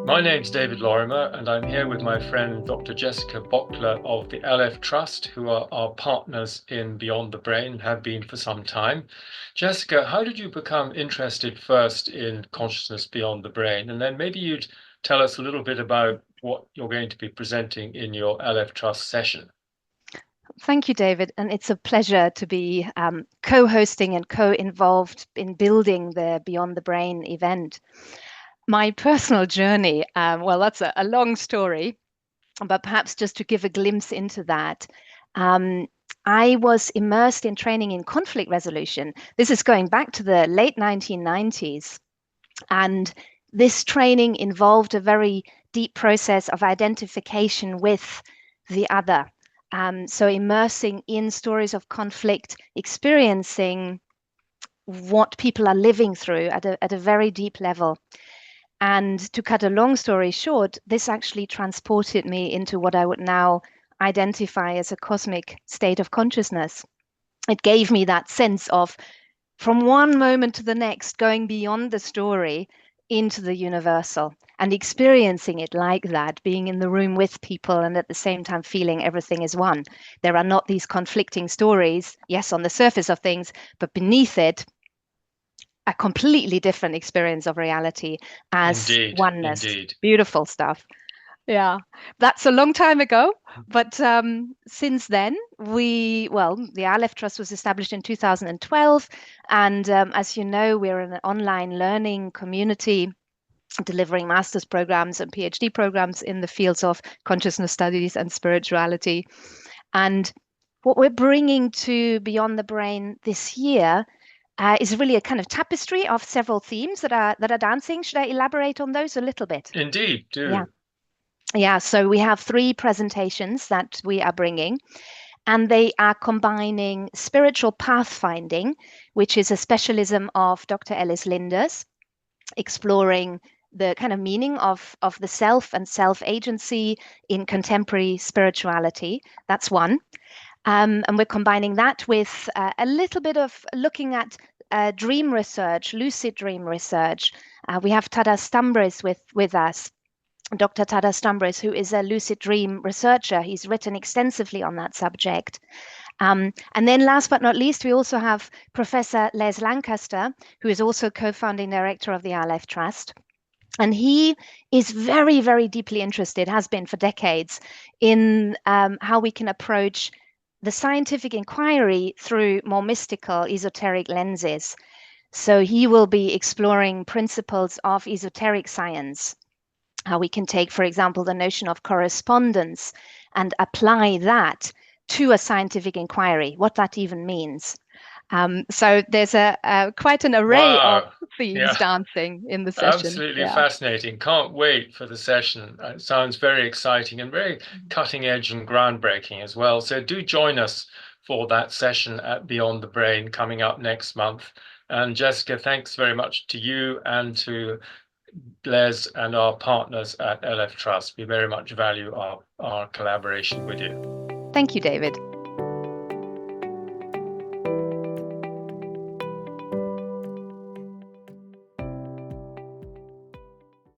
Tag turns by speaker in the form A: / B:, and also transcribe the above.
A: My name's David Lorimer, and I'm here with my friend Dr. Jessica Bockler of the LF Trust, who are our partners in Beyond the Brain, have been for some time. Jessica, how did you become interested first in consciousness beyond the brain? And then maybe you'd tell us a little bit about what you're going to be presenting in your LF Trust session.
B: Thank you, David. And it's a pleasure to be co-hosting and co-involved in building the Beyond the Brain event. My personal journey, well, that's a long story, but perhaps just to give a glimpse into that. I was immersed in training in conflict resolution. This is going back to the late 1990s. And this training involved a very deep process of identification with the other. So immersing in stories of conflict, experiencing what people are living through at a very deep level. And to cut a long story short, this actually transported me into what I would now identify as a cosmic state of consciousness. It gave me that sense of, from one moment to the next, going beyond the story into the universal and experiencing it like that, being in the room with people and at the same time feeling everything is one. There are not these conflicting stories, yes, on the surface of things, but beneath it, a completely different experience of reality as
A: Indeed,
B: oneness.
A: indeed.
B: Beautiful stuff. Yeah, that's a long time ago. But since then, the Aleph Trust was established in 2012. And as you know, we're an online learning community delivering master's programs and PhD programs in the fields of consciousness studies and spirituality. And what we're bringing to Beyond the Brain this year is really a kind of tapestry of several themes that are dancing. Should I elaborate on those a little bit?
A: Indeed,
B: Yeah.
A: do.
B: Yeah, so we have three presentations that we are bringing, and they are combining spiritual pathfinding, which is a specialism of Dr. Ellis Linders, exploring the kind of meaning of the self and self-agency in contemporary spirituality. That's one. And we're combining that with a little bit of looking at dream research, lucid dream research. We have Tadas Stambris with us. Dr. Tadas Stambris, who is a lucid dream researcher. He's written extensively on that subject. And then last but not least, we also have Professor Les Lancaster, who is also co-founding director of the Aleph Trust. And he is very, very deeply interested, has been for decades, in how we can approach the scientific inquiry through more mystical, esoteric lenses. So he will be exploring principles of esoteric science, how we can take, for example, the notion of correspondence and apply that to a scientific inquiry, what that even means. So there's quite an array of
A: Wow.
B: themes
A: Yeah.
B: dancing in the session.
A: Absolutely
B: Yeah.
A: fascinating. Can't wait for the session. It sounds very exciting and very cutting edge and groundbreaking as well. So do join us for that session at Beyond the Brain coming up next month. And Jessica, thanks very much to you and to Les and our partners at LF Trust. We very much value our collaboration with you.
B: Thank you, David.